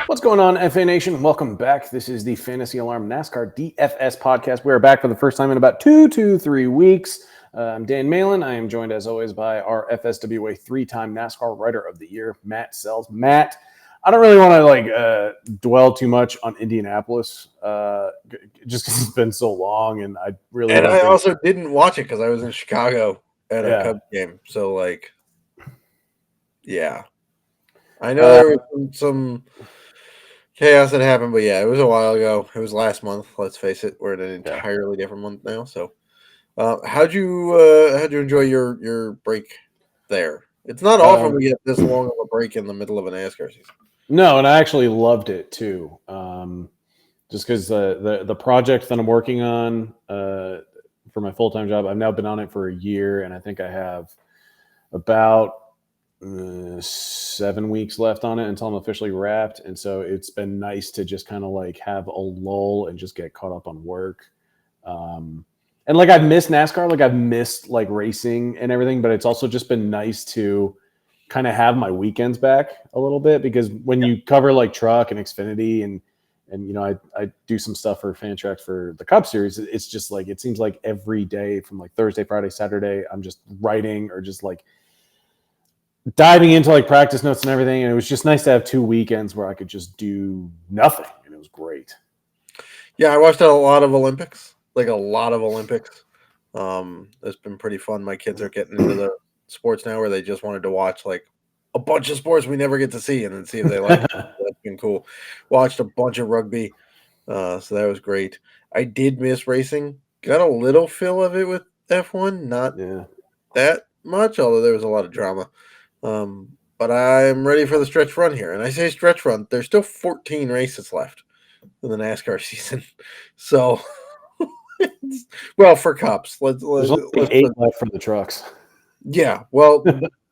What's going on, FA Nation? Welcome back. This is the Fantasy Alarm NASCAR DFS podcast. We are back for the first time in about 2 to 3 weeks. I'm Dan Malin. I am joined, as always, by our FSWA three-time NASCAR Writer of the Year, Matt Selz. Matt, I don't really want to dwell too much on Indianapolis, just because it's been so long, and I really. And I also didn't watch it because I was in Chicago at a Yeah. Cubs game. So, yeah, I know there was some chaos that happened, but yeah, it was a while ago. It was last month. Let's face it, we're in an entirely different month now. So, how'd you enjoy your break there? It's not often we get this long of a break in the middle of a NASCAR season. No, and I actually loved it too. Just because the project that I'm working on for my full-time job, I've now been on it for a year, and I think I have about 7 weeks left on it until I'm officially wrapped. And so it's been nice to just kind of have a lull and just get caught up on work. And I've missed NASCAR, I've missed racing and everything, but it's also just been nice to kind of have my weekends back a little bit, because when you cover truck and Xfinity and I do some stuff for Fantrax for the Cup Series, it's just it seems like every day from Thursday, Friday, Saturday, I'm just writing or just diving into practice notes and everything. And it was just nice to have 2 weekends where I could just do nothing, and it was great. Yeah, I watched a lot of Olympics, It's been pretty fun. My kids are getting into the sports now where they just wanted to watch a bunch of sports we never get to see and then see if they like it. That's been cool. Watched a bunch of rugby. So that was great. I did miss racing. Got a little feel of it with F1, not that much, although there was a lot of drama. But I'm ready for the stretch run here. And I say stretch run, there's still 14 races left in the NASCAR season. So, well, for Cups. There's only 8 left for the trucks. Yeah, well,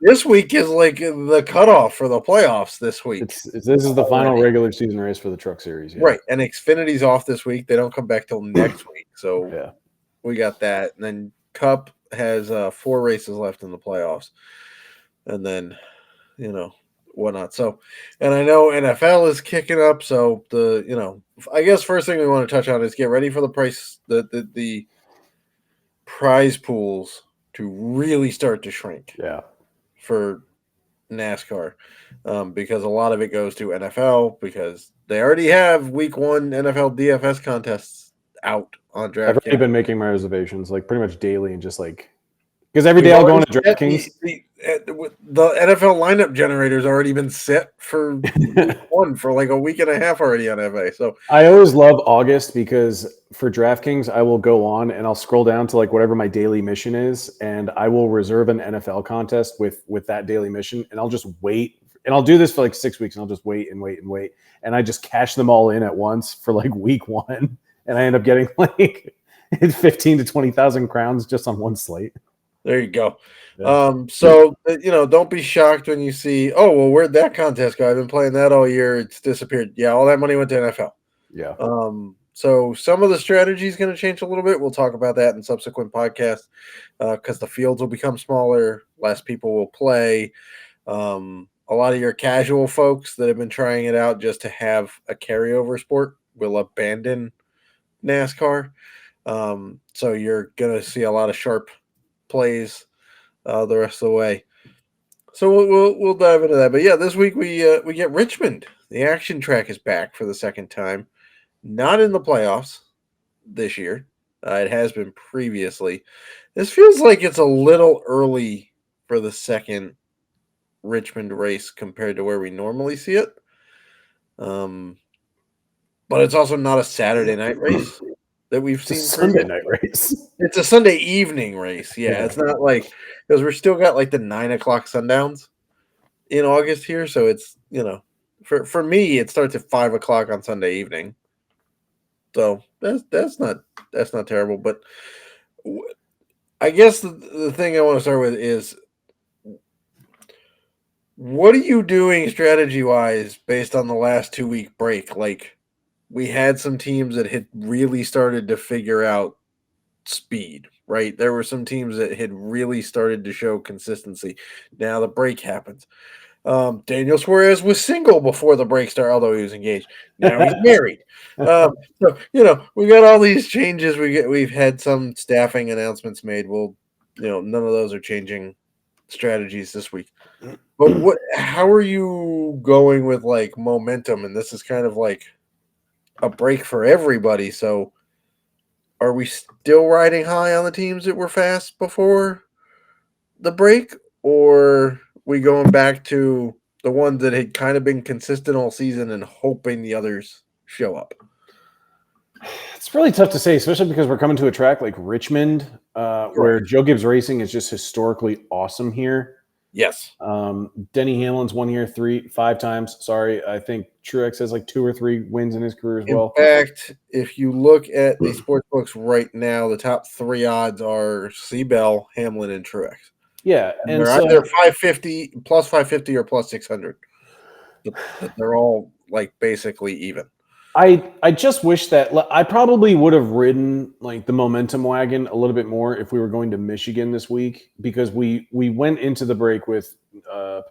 this week is the cutoff for the playoffs this week. This is the final regular season race for the Truck Series. Yeah. Right, and Xfinity's off this week. They don't come back till next week. So we got that. And then Cup has 4 races left in the playoffs. And then, whatnot. So, and I know NFL is kicking up. So I guess first thing we want to touch on is get ready for the prize pools to really start to shrink. Yeah. For NASCAR, because a lot of it goes to NFL because they already have week 1 NFL DFS contests out on DraftKings. I've already been making my reservations pretty much daily, and just because every day I'll go into DraftKings. The NFL lineup generator's already been set for week 1 for a week and a half already on FA. So I always love August because for DraftKings, I will go on and I'll scroll down to whatever my daily mission is, and I will reserve an NFL contest with that daily mission, and I'll just wait. And I'll do this for 6 weeks, and I'll just wait and wait and wait. And I just cash them all in at once for week 1. And I end up getting 15 to 20,000 crowns just on one slate. There you go. Yeah. So, don't be shocked when you see, oh, well, where'd that contest go? I've been playing that all year. It's disappeared. Yeah, all that money went to NFL. Yeah. So some of the strategy is going to change a little bit. We'll talk about that in subsequent podcasts because the fields will become smaller. Less people will play. A lot of your casual folks that have been trying it out just to have a carryover sport will abandon NASCAR. So you're going to see a lot of sharp plays the rest of the way. So we'll dive into that. But yeah, this week we get Richmond. The action track is back for the second time. Not in the playoffs this year. It has been previously. This feels like it's a little early for the second Richmond race compared to where we normally see it. But it's also not a Saturday night race that we've seen. Sunday night race. It's a Sunday evening race. Yeah. It's not because we're still got the 9 o'clock sundowns in August here. So it's, for me, it starts at 5 o'clock on Sunday evening. So that's not terrible. But I guess the thing I want to start with is, what are you doing strategy-wise based on the last 2-week break? We had some teams that had really started to figure out speed, right? There were some teams that had really started to show consistency. Now the break happens. Daniel Suarez was single before the break started, although he was engaged. Now he's married. So we got all these changes. We've had some staffing announcements made. Well, none of those are changing strategies this week. But how are you going with like momentum? And this is kind of like a break for everybody. So are we still riding high on the teams that were fast before the break, or we going back to the ones that had kind of been consistent all season and hoping the others show up? It's really tough to say, especially because we're coming to a track like Richmond, where Joe Gibbs Racing is just historically awesome here. Yes. Denny Hamlin's won here 5 times. Sorry, I think Truex has like 2 or 3 wins in his career as well. In fact, if you look at the sports books right now, the top 3 odds are Seabell, Hamlin, and Truex. Yeah, and they're either 550, plus 550, or plus 600. They're all like basically even. I just wish that I probably would have ridden like the momentum wagon a little bit more if we were going to Michigan this week, because we went into the break with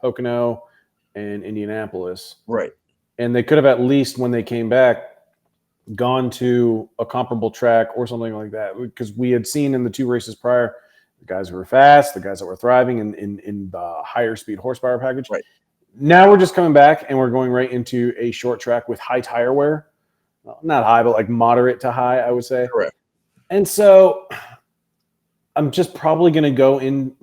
Pocono and Indianapolis. Right. And they could have at least, when they came back, gone to a comparable track or something like that, because we had seen in the 2 races prior the guys who were fast, the guys that were thriving in the higher speed horsepower package. Right. Now we're just coming back and we're going right into a short track with high tire wear. Well, not high, but like moderate to high, I would say. Correct. And so I'm just probably going to go in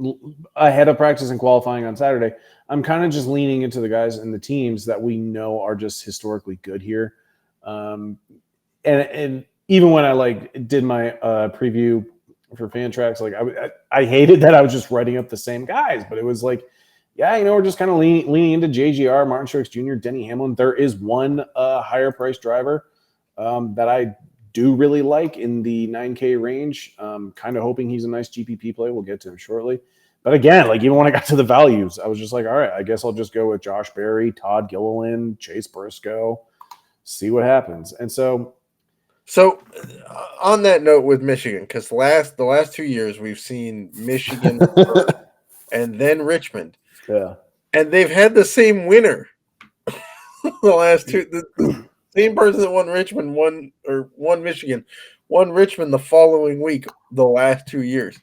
ahead of practice and qualifying on Saturday. I'm kind of just leaning into the guys and the teams that we know are just historically good here. And even when I did my preview for Fantrax, I hated that I was just writing up the same guys, but it was like, yeah, we're just kind of leaning into JGR, Martin Truex Jr., Denny Hamlin. There is one higher priced driver that I do really like in the 9K range. Kind of hoping he's a nice GPP play. We'll get to him shortly. But again, even when I got to the values, I was just like, all right, I guess I'll just go with Josh Berry, Todd Gilliland, Chase Briscoe, see what happens. And so on that note with Michigan, because the last 2 years we've seen Michigan and then Richmond. Yeah. And they've had the same winner the last 2. The same person that won Richmond won Michigan, won Richmond the following week the last 2 years.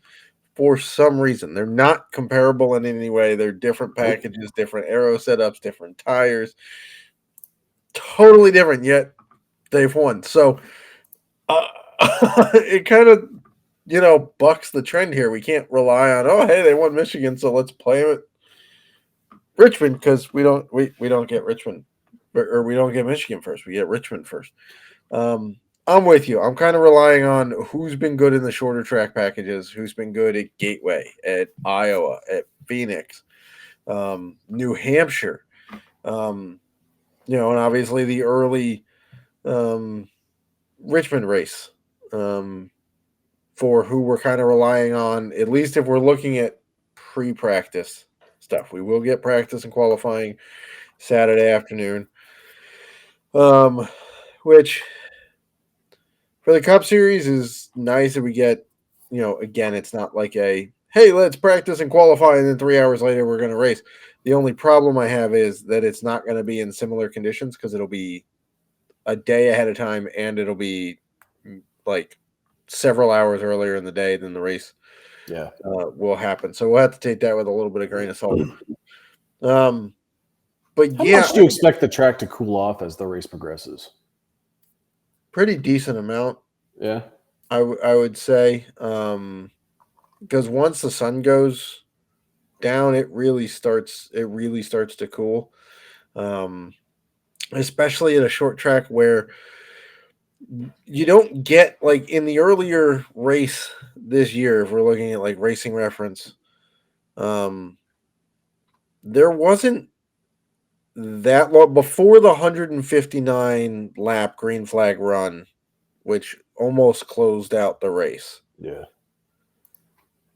For some reason, they're not comparable in any way. They're different packages, different aero setups, different tires, totally different. Yet they've won. So it kind of bucks the trend here. We can't rely on hey, they won Michigan, so let's play them at Richmond, because we don't get Richmond, or we don't get Michigan first. We get Richmond first. I'm with you. I'm kind of relying on who's been good in the shorter track packages, who's been good at Gateway, at Iowa, at Phoenix, New Hampshire, and obviously the early Richmond race, for who we're kind of relying on, at least if we're looking at pre-practice stuff. We will get practice and qualifying Saturday afternoon, which for the Cup Series is nice that we get, again, it's not like hey, let's practice and qualify, and then 3 hours later we're going to race. The only problem I have is that it's not going to be in similar conditions, because it'll be a day ahead of time, and it'll be like several hours earlier in the day than the race will happen. So we'll have to take that with a little bit of grain of salt. But how much do you expect the track to cool off as the race progresses? Pretty decent amount. Yeah. I would say, because once the sun goes down, it really starts to cool. Especially at a short track where you don't get, like in the earlier race this year, if we're looking at like Racing Reference, there wasn't that long before the 159 lap green flag run, which almost closed out the race. Yeah.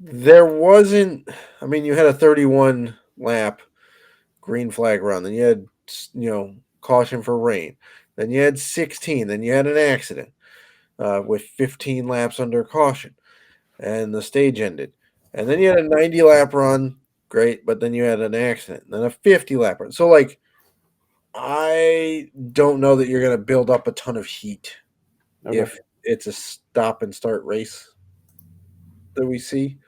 There wasn't, you had a 31 lap green flag run, then you had, caution for rain, then you had 16, then you had an accident with 15 laps under caution, and the stage ended. And then you had a 90 lap run, great, but then you had an accident, and then a 50 lap run. So like, I don't know that you're going to build up a ton of heat if it's a stop and start race that we see.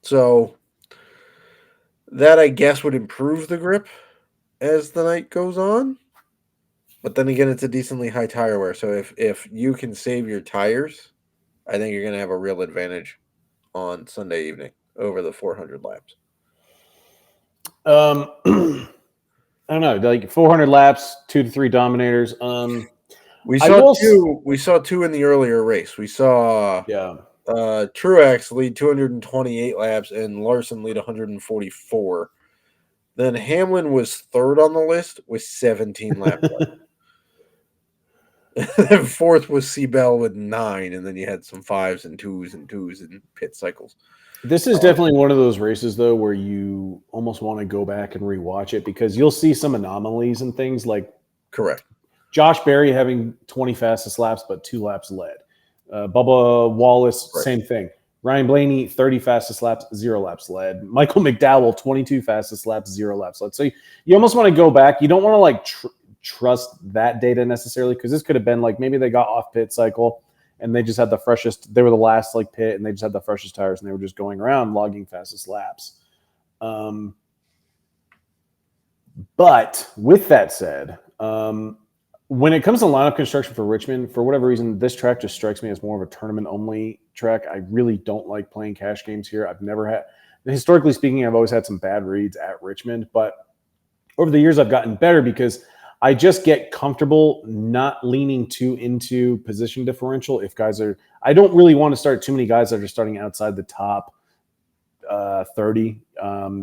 So that, I guess, would improve the grip as the night goes on. But then again, it's a decently high tire wear. So if you can save your tires, I think you're going to have a real advantage on Sunday evening over the 400 laps. I don't know, like 400 laps, 2 to 3 dominators. We saw two in the earlier race. We saw Truex lead 228 laps and Larson lead 144. Then Hamlin was third on the list with 17 laps left. Then fourth was Seabell with 9, and then you had some 5s and 2s and pit cycles. This is definitely one of those races, though, where you almost want to go back and rewatch it because you'll see some anomalies and things like correct. Josh Berry having 20 fastest laps, but 2 laps led. Bubba Wallace, same thing. Ryan Blaney, 30 fastest laps, 0 laps led. Michael McDowell, 22 fastest laps, 0 laps led. So you almost want to go back. You don't want to like trust that data necessarily because this could have been like maybe they got off pit cycle and they just had the freshest. They were the last like pit and they just had the freshest tires and they were just going around logging fastest laps. But with that said, when it comes to lineup construction for Richmond, for whatever reason, this track just strikes me as more of a tournament-only track. I really don't like playing cash games here. I've never had, historically speaking, I've always had some bad reads at Richmond, but over the years I've gotten better because I just get comfortable not leaning too into position differential. If guys are, I don't really want to start too many guys that are starting outside the top 30,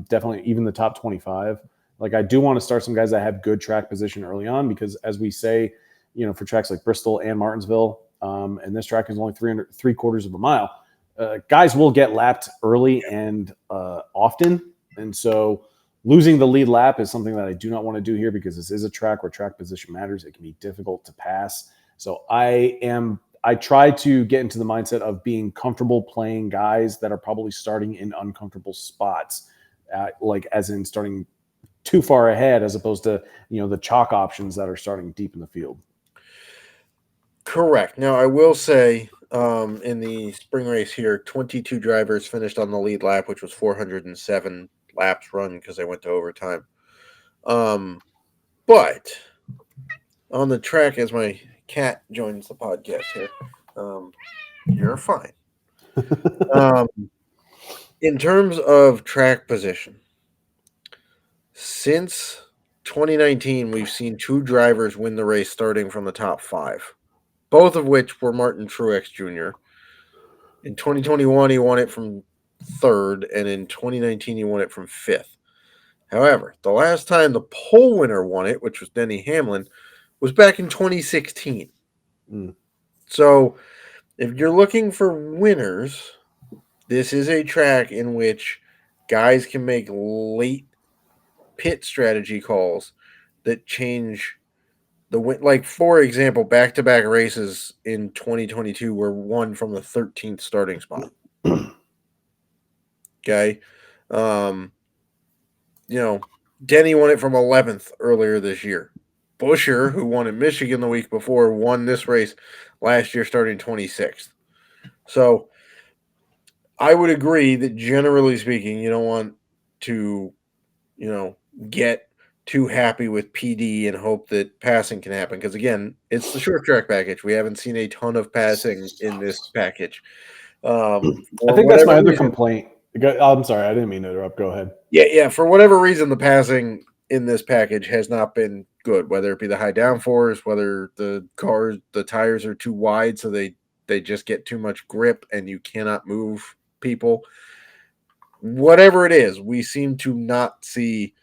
definitely even the top 25. Like I do want to start some guys that have good track position early on because as we say, you know, for tracks like Bristol and Martinsville, and this track is only 3/4 of a mile, guys will get lapped early and often. And so losing the lead lap is something that I do not want to do here because this is a track where track position matters. It can be difficult to pass. So I try to get into the mindset of being comfortable playing guys that are probably starting in uncomfortable spots, like as in starting too far ahead as opposed to, you know, the chalk options that are starting deep in the field. Correct. Now, I will say in the spring race here, 22 drivers finished on the lead lap, which was 407 laps run because they went to overtime. But on the track, as my cat joins the podcast here, you're fine. In terms of track position, since 2019, we've seen 2 drivers win the race starting from the top 5, both of which were Martin Truex Jr. In 2021, he won it from 3rd, and in 2019, he won it from 5th. However, the last time the pole winner won it, which was Denny Hamlin, was back in 2016. So if you're looking for winners, this is a track in which guys can make late pit strategy calls that change the win. Like, for example, back-to-back races in 2022 were won from the 13th starting spot. Okay. You know, Denny won it from 11th earlier this year. Buscher, who won in Michigan the week before, won this race last year starting 26th. So I would agree that generally speaking, you don't want to, you know, get too happy with PD and hope that passing can happen. Because again, it's the short track package. We haven't seen a ton of passing in this package. I think that's my other complaint. I'm sorry, I didn't mean to interrupt. Go ahead. Yeah. For whatever reason, the passing in this package has not been good, whether it be the high downforce, whether the tires are too wide, so they just get too much grip and you cannot move people. Whatever it is, we seem to not see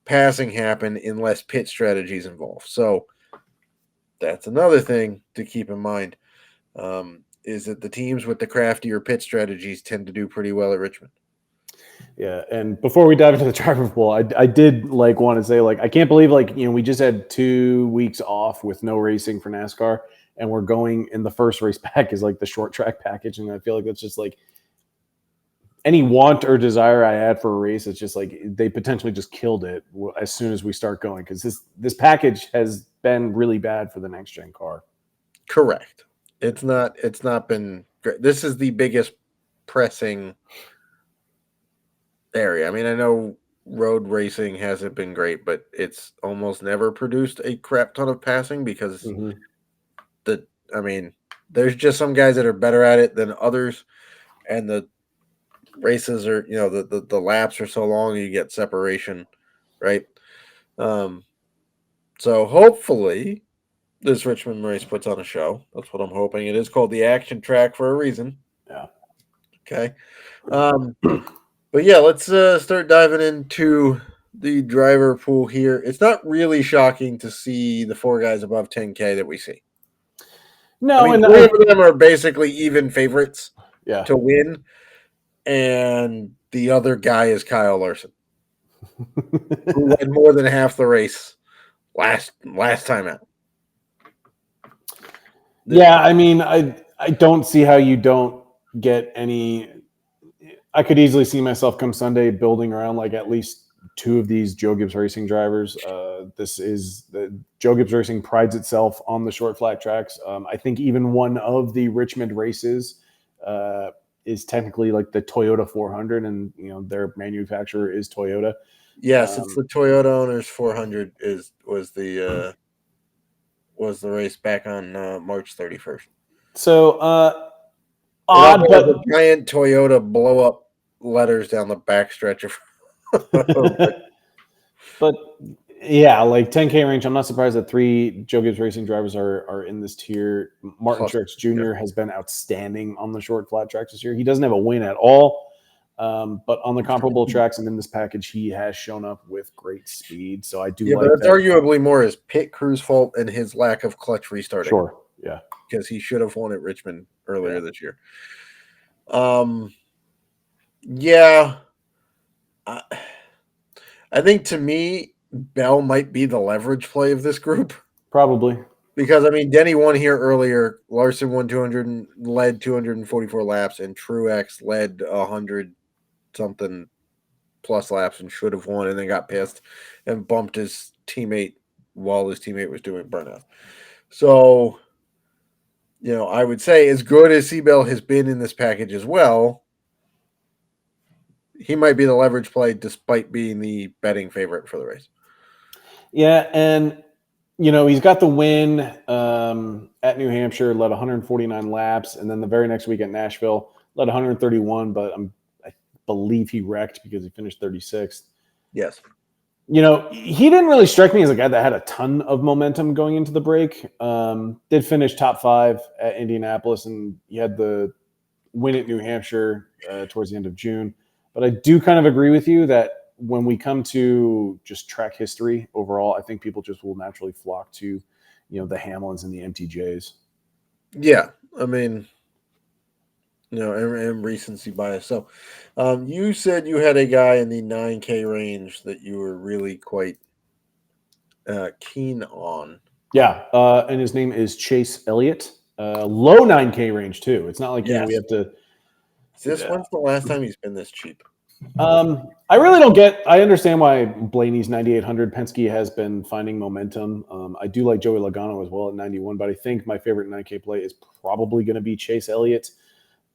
passing happen unless pit strategies involved. So that's another thing to keep in mind, is that the teams with the craftier pit strategies tend to do pretty well at Richmond. Yeah, and before we dive into the driver pool, I did like want to say, like, I can't believe, like, you know, we just had 2 weeks off with no racing for NASCAR, and we're going in the first race back is like the short track package, and I feel like that's just like any want or desire I had for a race, it's just like they potentially just killed it as soon as we start going, because this package has been really bad for the next gen car. Correct. It's not been great. This is the biggest pressing area. I mean, I know road racing hasn't been great, but it's almost never produced a crap ton of passing because Mm-hmm. I mean, there's just some guys that are better at it than others, and the races are, the laps are so long, you get separation, right? Um, so hopefully this Richmond race puts on a show. That's what I'm hoping. It is called the Action Track for a reason. Yeah. Okay. But yeah, let's start diving into the driver pool here. It's not really shocking to see the four guys above 10K that we see. No, I mean, and three of them are basically even favorites yeah. to win, and the other guy is Kyle Larson, who led more than half the race last time out. Yeah, I mean, I don't see how you don't get any. I could easily see myself come Sunday building around like at least two of these Joe Gibbs Racing drivers. Joe Gibbs Racing prides itself on the short flat tracks. I think even one of the Richmond races is technically like the Toyota 400, and their manufacturer is Toyota. Yes, it's the Toyota Owners 400 was the race back on March 31st. So odd, but the giant Toyota blow up letters down the backstretch of. But yeah, like 10K range. I'm not surprised that three Joe Gibbs Racing drivers are in this tier. Martin Truex Jr. has been outstanding on the short flat tracks this year. He doesn't have a win at all, but on the comparable tracks and in this package, he has shown up with great speed. So I do. Yeah, but it's arguably more his pit crew's fault and his lack of clutch restarting. Sure. Yeah. Because he should have won at Richmond earlier this year. Yeah. I think to me, Bell might be the leverage play of this group. Probably. Because, I mean, Denny won here earlier. Larson won led 244 laps, and Truex led 100-something plus laps and should have won, and then got pissed and bumped his teammate while his teammate was doing burnout. So, I would say as good as Seabell has been in this package as well, he might be the leverage play despite being the betting favorite for the race. Yeah, and he's got the win at New Hampshire, led 149 laps, and then the very next week at Nashville, led 131, but I believe he wrecked because he finished 36th. Yes. He didn't really strike me as a guy that had a ton of momentum going into the break. Did finish top 5 at Indianapolis, and he had the win at New Hampshire towards the end of June. But I do kind of agree with you that when we come to just track history overall, I think people just will naturally flock to, the Hamlins and the MTJs. Yeah, I mean, and recency bias. So, you said you had a guy in the 9K range that you were really quite keen on. Yeah, and his name is Chase Elliott. Low 9K range too. It's not like we have to. When's the last time he's been this cheap? I really don't get. I understand why Blaney's 9,800. Penske has been finding momentum. I do like Joey Logano as well at 91, but I think my favorite 9K play is probably going to be Chase Elliott.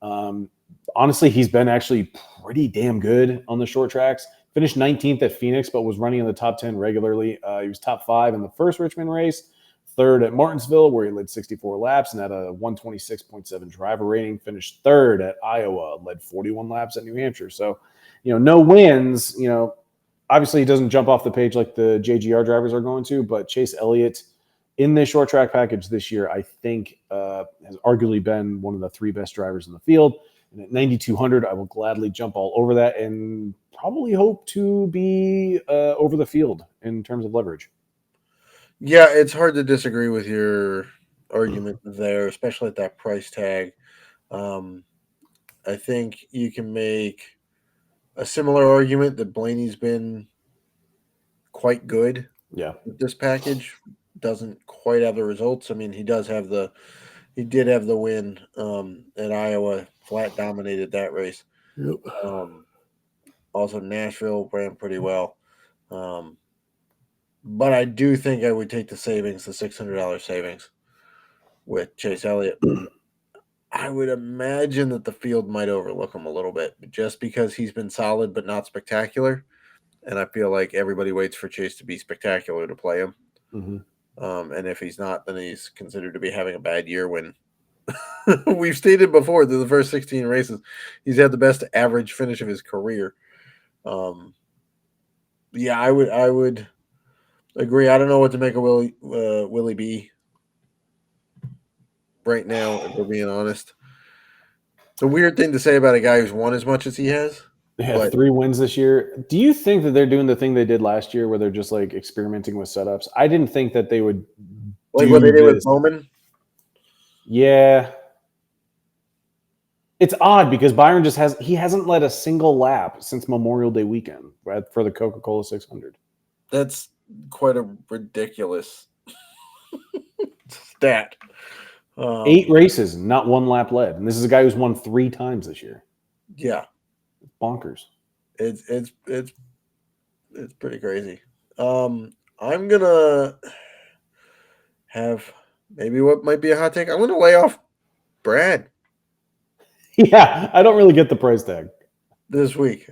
Honestly, he's been actually pretty damn good on the short tracks. Finished 19th at Phoenix, but was running in the top 10 regularly. He was top 5 in the first Richmond race, 3rd at Martinsville, where he led 64 laps and had a 126.7 driver rating. Finished 3rd at Iowa, led 41 laps at New Hampshire. So, no wins. Obviously he doesn't jump off the page like the JGR drivers are going to, but Chase Elliott in this short track package this year, I think has arguably been one of the 3 best drivers in the field. And at 9,200, I will gladly jump all over that and probably hope to be over the field in terms of leverage. Yeah, it's hard to disagree with your argument there, especially at that price tag. I think you can make a similar argument that Blaney's been quite good. Yeah. With this package. Doesn't quite have the results. I mean, he did have the win at Iowa, flat dominated that race. Yep. Also, Nashville ran pretty well. But I do think I would take the savings, the $600 savings with Chase Elliott. I would imagine that the field might overlook him a little bit just because he's been solid but not spectacular. And I feel like everybody waits for Chase to be spectacular to play him. Mm-hmm. And if he's not, then he's considered to be having a bad year when we've stated before that the first 16 races, he's had the best average finish of his career. Yeah, I would agree. I don't know what to make of Willie B right now, if we're being honest. It's a weird thing to say about a guy who's won as much as he has. They have 3 wins this year. Do you think that they're doing the thing they did last year where they're just like experimenting with setups? I didn't think that they would Like do what they did with this. Bowman? Yeah. It's odd because Byron he hasn't led a single lap since Memorial Day weekend for the Coca-Cola 600. That's quite a ridiculous stat. 8 races, not 1 lap led. And this is a guy who's won 3 times this year. Yeah. Bonkers. It's pretty crazy. I'm gonna have maybe what might be a hot take. I'm gonna lay off Brad Yeah, I don't really get the price tag this week.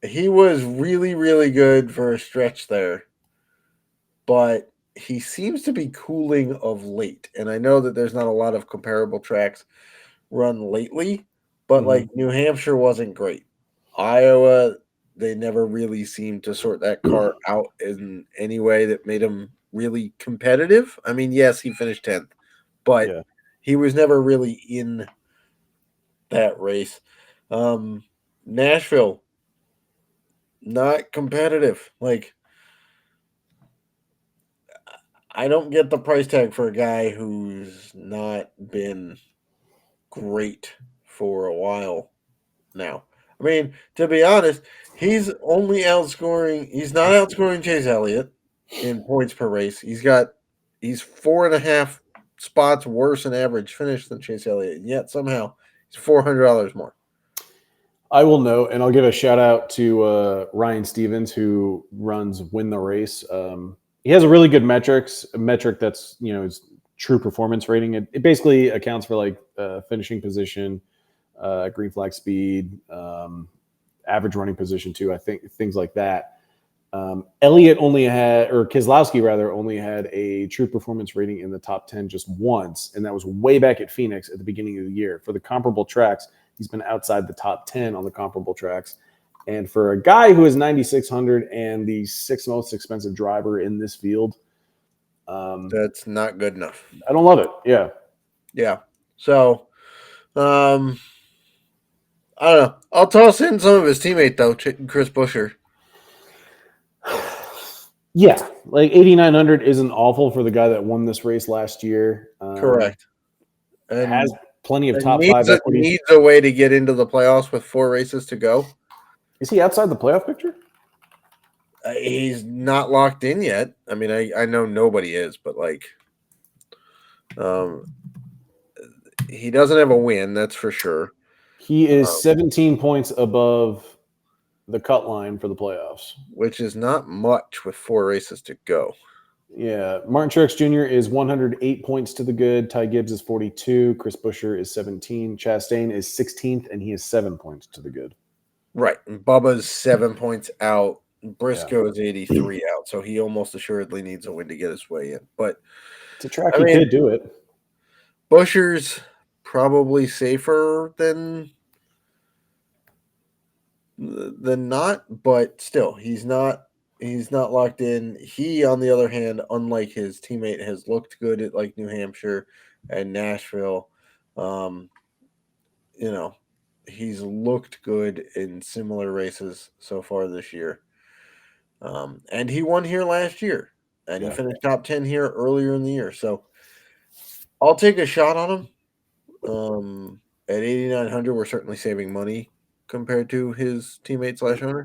He was really, really good for a stretch there, but he seems to be cooling of late. And I know that there's not a lot of comparable tracks run lately, but like New Hampshire wasn't great. Iowa, they never really seemed to sort that car out in any way that made him really competitive. I mean, yes, he finished 10th, but he was never really in that race. Nashville, not competitive. Like, I don't get the price tag for a guy who's not been great for a while now. I mean, to be honest, he's not outscoring Chase Elliott in points per race. He's 4.5 spots worse in average finish than Chase Elliott, and yet somehow he's $400 more. I will note, and I'll give a shout out to Ryan Stevens, who runs Win the Race. He has a really good metric that's his true performance rating. It basically accounts for like finishing position, green flag speed, average running position too. I think things like that. Elliott Keselowski only had a true performance rating in the top 10 just once, and that was way back at Phoenix at the beginning of the year. For the comparable tracks, he's been outside the top 10 on the comparable tracks. And for a guy who is 9,600 and the 6th most expensive driver in this field, that's not good enough. I don't love it. Yeah. Yeah. So, I don't know. I'll toss in some of his teammate though, Chris Buescher. Yeah, like 8,900 isn't awful for the guy that won this race last year. Correct. And has plenty of top 5 equity. Needs a way to get into the playoffs with 4 races to go. Is he outside the playoff picture? He's not locked in yet. I mean, I know nobody is, but like, he doesn't have a win, that's for sure. He is 17 points above the cut line for the playoffs, which is not much with 4 races to go. Yeah, Martin Truex Jr. is 108 points to the good. Ty Gibbs is 42. Chris Buescher is 17. Chastain is 16th, and he is 7 points to the good. Right, and Bubba's 7 points out. Briscoe is 83 out, so he almost assuredly needs a win to get his way in. But it's a track he could do it. Buescher's probably safer than not, but still, he's not locked in. He, on the other hand, unlike his teammate, has looked good at like New Hampshire and Nashville. He's looked good in similar races so far this year. And he won here last year, and he finished top 10 here earlier in the year. So I'll take a shot on him. At 8,900, we're certainly saving money compared to his teammate / owner,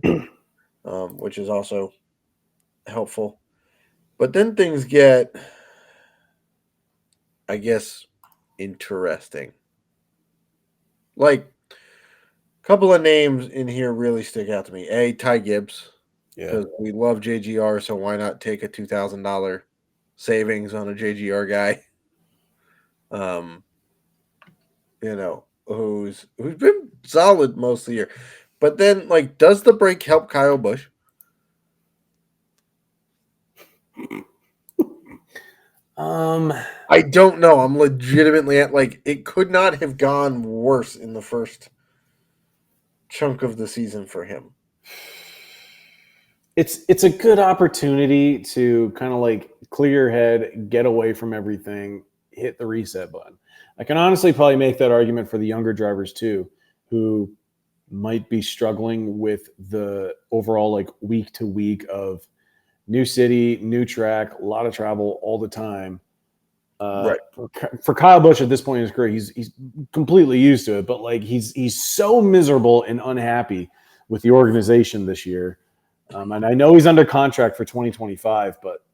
which is also helpful. But then things get, I guess, interesting. Like, couple of names in here really stick out to me. A, Ty Gibbs, Yeah. because we love JGR, so why not take a $2,000 savings on a JGR guy? Who's been solid most of the year. But then, like, does the break help Kyle Busch? I don't know. I'm legitimately it could not have gone worse in the first chunk of the season for him. It's a good opportunity to kind of like clear your head, get away from everything, hit the reset button. I can honestly probably make that argument for the younger drivers too, who might be struggling with the overall like week to week of new city, new track, a lot of travel all the time. Right. For Kyle Busch at this point in his career, he's completely used to it, but like he's so miserable and unhappy with the organization this year. And I know he's under contract for 2025, but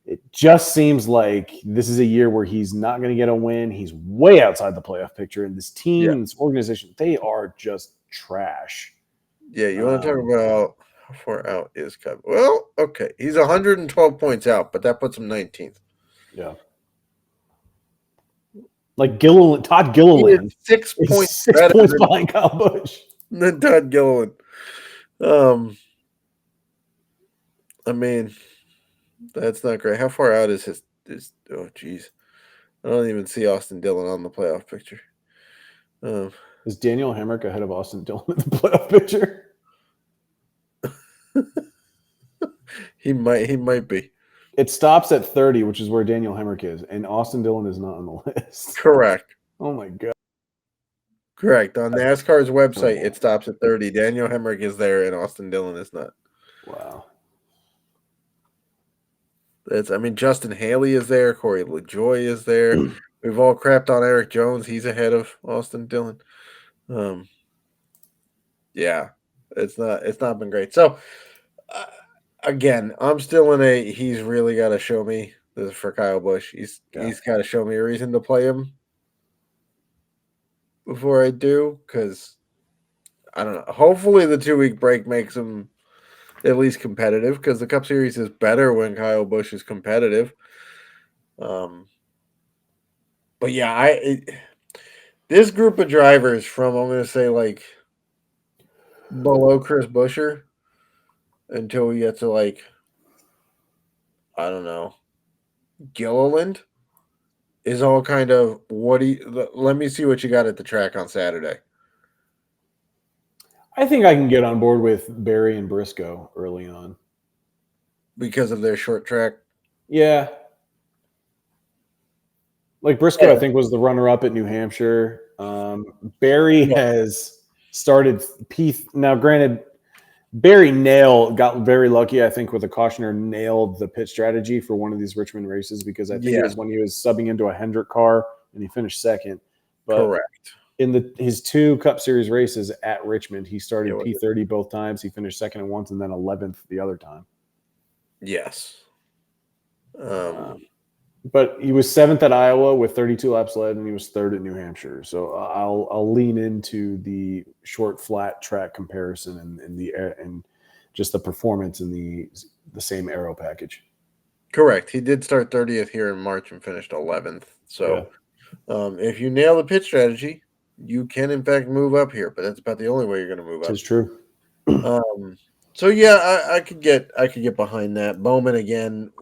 it just seems like this is a year where he's not going to get a win. He's way outside the playoff picture, and this team and this organization, they are just trash. Yeah, you want to talk about how far out is Kyle? Well, okay, he's 112 points out, but that puts him 19th. Yeah. Like Todd Gilliland, 6 points, 6 points behind Kyle Busch. Than Todd Gilliland. I mean, that's not great. How far out is his? Oh, geez, I don't even see Austin Dillon on the playoff picture. Is Daniel Hemrick ahead of Austin Dillon in the playoff picture? He might be. It stops at 30, which is where Daniel Hemrick is, and Austin Dillon is not on the list. Correct. Oh my god. Correct. On NASCAR's website, it stops at 30. Daniel Hemrick is there, and Austin Dillon is not. Wow. Justin Haley is there. Corey LaJoy is there. We've all crapped on Eric Jones. He's ahead of Austin Dillon. Yeah, it's not been great. So, again, I'm still in a. He's really got to show me. This is for Kyle Busch. He's got to show me a reason to play him before I do, because I don't know. Hopefully, the 2-week break makes him at least competitive, because the Cup Series is better when Kyle Busch is competitive. But yeah, this group of drivers from, I'm going to say, like, below Chris Buescher until we get to, like, I don't know, Gilliland is all kind of let me see what you got at the track on Saturday. I think I can get on board with Barry and Briscoe early on. Because of their short track? Yeah. Like Briscoe, I think, was the runner-up at New Hampshire. Barry has started Now, granted, Barry got very lucky, I think, with a cautioner, nailed the pit strategy for one of these Richmond races, because I think it was when he was subbing into a Hendrick car and he finished second. But correct. In his 2 Cup Series races at Richmond, he started P30 both times. He finished second at once and then 11th the other time. Yes. But he was 7th at Iowa with 32 laps led, and he was 3rd at New Hampshire. So I'll lean into the short flat track comparison and just the performance in the same aero package. Correct. He did start 30th here in March and finished 11th. So if you nail the pit strategy, you can in fact move up here. But that's about the only way you're going to move up. It's true. So yeah, I could get behind that. Bowman again.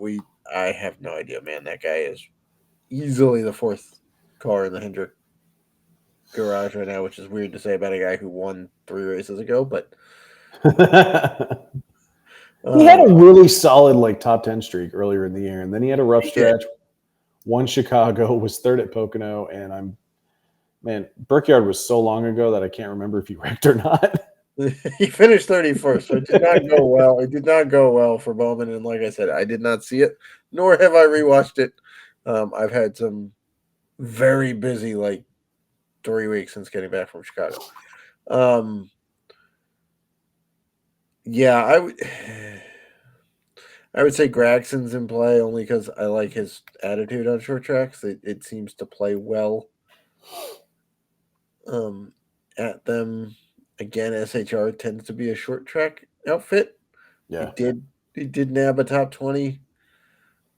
I have no idea, man. That guy is easily the 4th car in the Hendrick garage right now, which is weird to say about a guy who won 3 races ago, but he had a really solid like top 10 streak earlier in the year, and then he had a rough stretch. Won Chicago, was 3rd at Pocono, and Brickyard was so long ago that I can't remember if he wrecked or not. He finished 31st, so it did not go well. It did not go well for Bowman, and like I said, I did not see it, nor have I rewatched it. I've had some very busy 3 weeks since getting back from Chicago. Yeah, I would say Gragson's in play only because I like his attitude on short tracks. It seems to play well. at them again. SHR tends to be a short track outfit. Yeah. He did nab a top 20,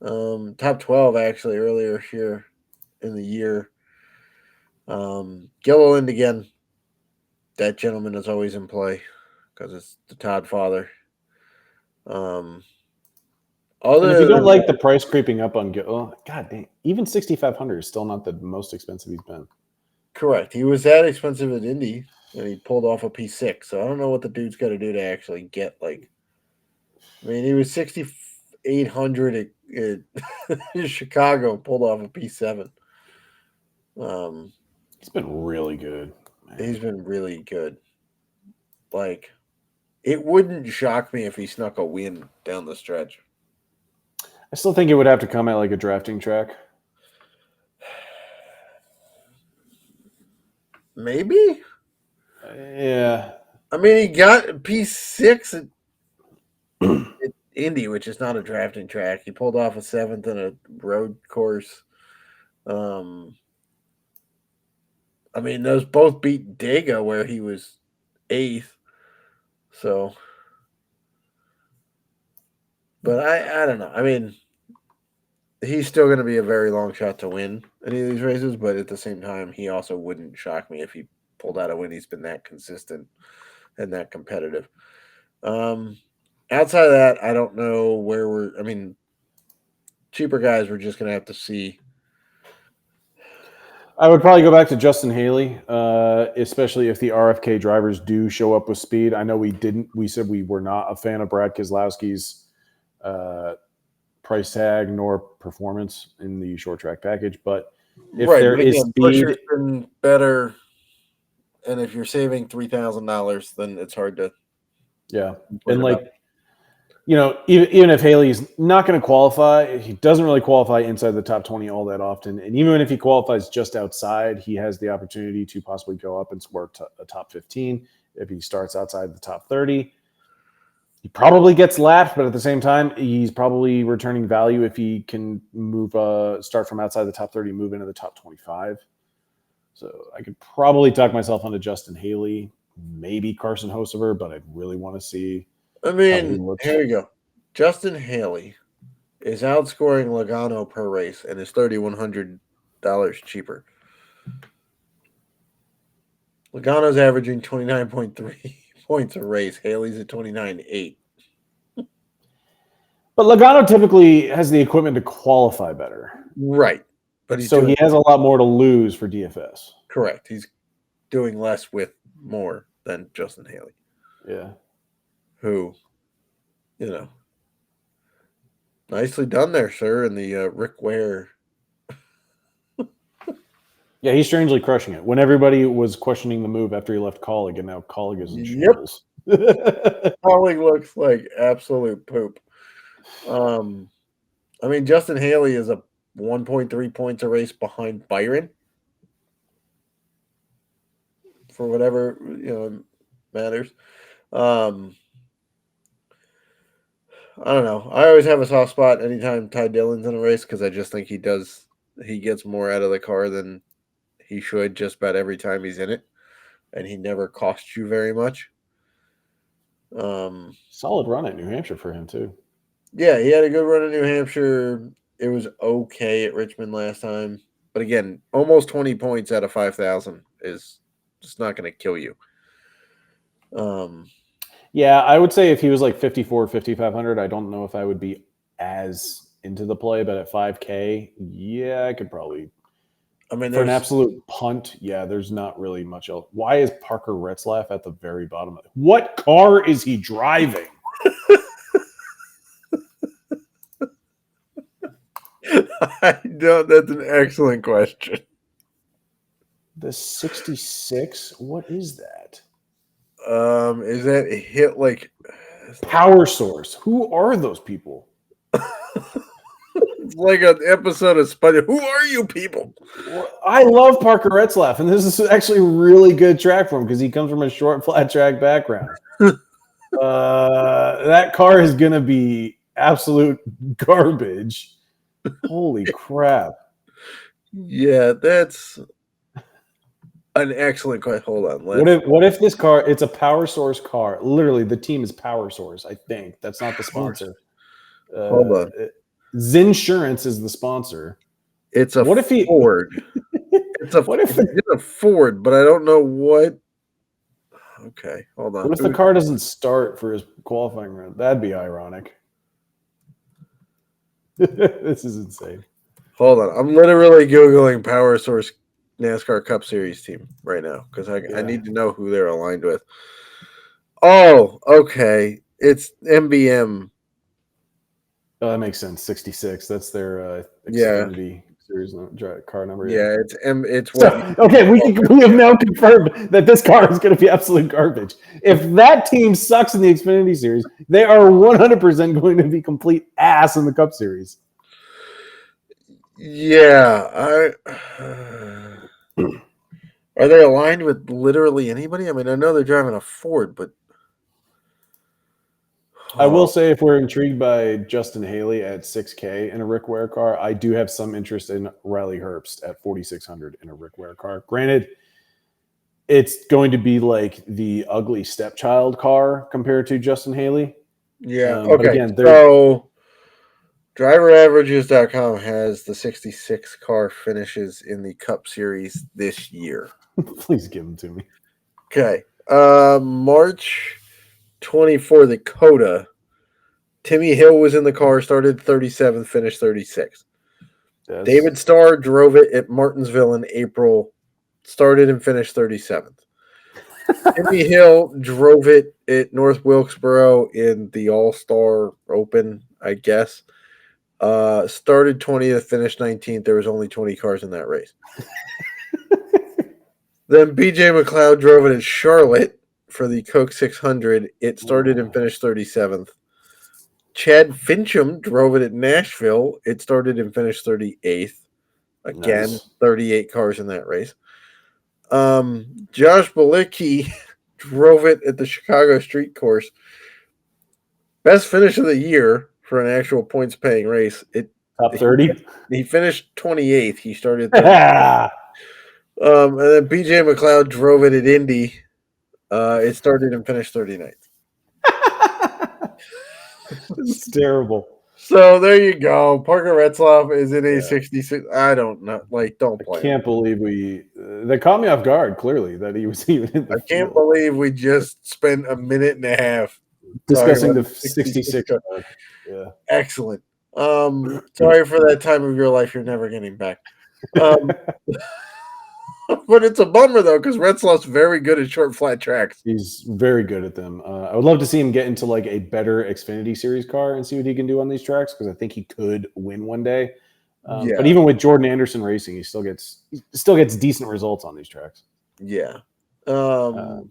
top 12 actually earlier here in the year. Gilliland again. That gentleman is always in play because it's the Todd father. And if you don't like the price creeping up on God dang, even 6,500 is still not the most expensive he's been. Correct. He was that expensive at Indy, and he pulled off a P6. So I don't know what the dude's got to do to actually get like. I mean, he was 6,800 at Chicago, pulled off a P7. He's been really good. Man. He's been really good. Like, it wouldn't shock me if he snuck a win down the stretch. I still think it would have to come at like a drafting track. Maybe. Yeah. I mean, he got P6 at Indy, which is not a drafting track. He pulled off a 7th in a road course. I mean, those both beat Dega, where he was 8th. So, but I don't know. I mean, he's still going to be a very long shot to win any of these races, but at the same time, he also wouldn't shock me if he pulled out a win. He's been that consistent and that competitive. Outside of that, I don't know where I mean, cheaper guys, we're just going to have to see. I would probably go back to Justin Haley, especially if the RFK drivers do show up with speed. I know we said we were not a fan of Brad Keselowski's price tag nor performance in the short track package, but if there is speed, been better, and if you're saving $3,000, then it's hard to. Yeah, and like, you know, even if Haley's not going to qualify, he doesn't really qualify inside the top 20 all that often. And even if he qualifies just outside, he has the opportunity to possibly go up and score a top 15. If he starts outside the top 30, he probably gets lapped, but at the same time, he's probably returning value if he can start from outside the top 30, move into the top 25. So I could probably talk myself onto Justin Haley, maybe Carson Hocevar, but I really want to see. I mean, here we go. Justin Haley is outscoring Logano per race and is $3,100 cheaper. Logano's averaging 29.3 points a race. Haley's at 29.8. But Logano typically has the equipment to qualify better. Right. But he has a lot more to lose for DFS. Correct. He's doing less with more than Justin Haley. Yeah. Who, you know, nicely done there, sir, in the Rick Ware. Yeah, he's strangely crushing it. When everybody was questioning the move after he left Colleague, and now Colleague is in shambles. Colleague looks like absolute poop. I mean, Justin Haley is a 1.3 points a race behind Byron. For whatever, matters. I don't know. I always have a soft spot anytime Ty Dillon's in a race because I just think he gets more out of the car than he should just about every time he's in it, and he never costs you very much. Solid run at New Hampshire for him too. Yeah, he had a good run at New Hampshire. It was okay at Richmond last time, but again, almost 20 points out of 5,000 is just not going to kill you. Yeah, I would say if he was like 54, 5,500, I don't know if I would be as into the play, but at 5K, yeah, I could probably. I mean, for an absolute punt, yeah, there's not really much else. Why is Parker Retzlaff at the very bottom of it? What car is he driving? I don't. That's an excellent question. The 66? What is that? Is that a hit like Power Source? Who are those people? It's like an episode of SpongeBob. Who are you people? Well, I love Parker Retzlaff, and this is actually a really good track for him because he comes from a short, flat track background. That car is going to be absolute garbage. Holy crap. Yeah, that's An excellent question. Hold on. What if this car? It's a Power Source car. Literally, the team is Power Source. I think that's not the sponsor. Hold on. Zinsurance is the sponsor. It's a What if he? Ford. It's a Ford, but I don't know what. Okay, hold on. What if the car doesn't start for his qualifying round? That'd be ironic. This is insane. Hold on. I'm literally Googling Power Source NASCAR Cup Series team right now because I need to know who they're aligned with. Oh, okay. It's MBM. Oh, that makes sense. 66. That's their Xfinity series car number. Yeah, it's what. Okay, we have now confirmed that this car is going to be absolute garbage. If that team sucks in the Xfinity series, they are 100% going to be complete ass in the Cup Series. Yeah, are they aligned with literally anybody? I mean, I know they're driving a Ford, but I will say, if we're intrigued by Justin Haley at 6K in a Rick Ware car, I do have some interest in Riley Herbst at 4,600 in a Rick Ware car. Granted, it's going to be like the ugly stepchild car compared to Justin Haley. Yeah. Okay. But again, so driveraverages.com has the 66 car finishes in the Cup Series this year. Please give them to me. Okay. March 24, the Coda. Timmy Hill was in the car, started 37th, finished 36th. Yes. David Starr drove it at Martinsville in April, started and finished 37th. Timmy Hill drove it at North Wilkesboro in the All-Star Open, I guess. Started 20th, finished 19th. There was only 20 cars in that race. Then BJ McLeod drove it at Charlotte for the Coke 600. It started and finished 37th. Chad Fincham drove it at Nashville. It started and finished 38th. Again, nice. 38 cars in that race. Josh Bilicki drove it at the Chicago Street Course. Best finish of the year for an actual points-paying race. Top 30? He finished 28th. He started 30th. And then BJ McLeod drove it at Indy. It started and finished 39th. It's terrible. So there you go. Parker Retzlaff is in a 66. I don't know. Don't play. I can't believe that caught me off guard, clearly, that he was even in the field. Can't believe we just spent a minute and a half discussing the 66. Yeah. Excellent. Sorry for that time of your life you're never getting back. But it's a bummer, though, because Retzlaff's very good at short, flat tracks. He's very good at them. I would love to see him get into like a better Xfinity Series car and see what he can do on these tracks, because I think he could win one day. But even with Jordan Anderson Racing, he still gets decent results on these tracks. Yeah. You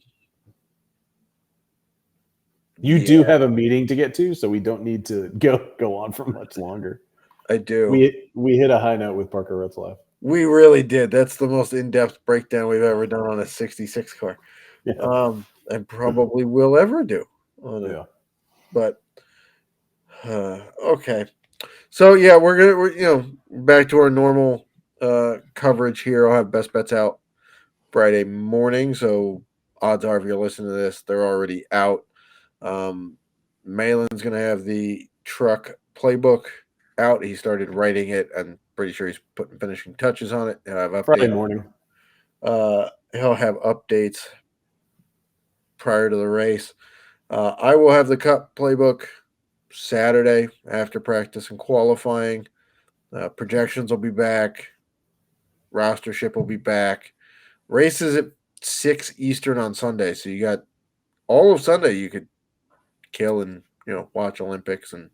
do have a meeting to get to, so we don't need to go on for much longer. I do. We hit a high note with Parker Retzlaff. We really did. That's the most in-depth breakdown we've ever done on a 66 car. Yeah. And probably will ever do on it. But okay. So yeah, we're back to our normal coverage here. I'll have best bets out Friday morning. So odds are, if you're listening to this, they're already out. Malin's gonna have the truck playbook out. He started writing it, and pretty sure he's putting finishing touches on it. He'll have updates. Friday morning. He'll have updates prior to the race. I will have the Cup playbook Saturday after practice and qualifying. Projections will be back. Rostership will be back. Races at 6 Eastern on Sunday, so you got all of Sunday you could kill and watch Olympics and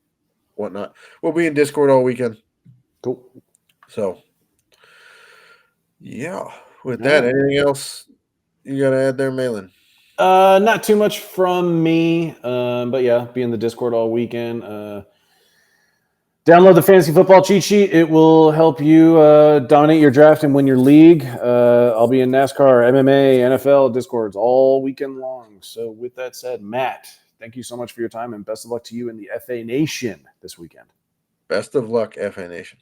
whatnot. We'll be in Discord all weekend. Cool. So, yeah. With that, anything else you got to add there, Malin? Not too much from me. But yeah, be in the Discord all weekend. Download the Fantasy Football Cheat Sheet. It will help you dominate your draft and win your league. I'll be in NASCAR, MMA, NFL Discords all weekend long. So with that said, Matt, thank you so much for your time, and best of luck to you in the FA Nation this weekend. Best of luck, FA Nation.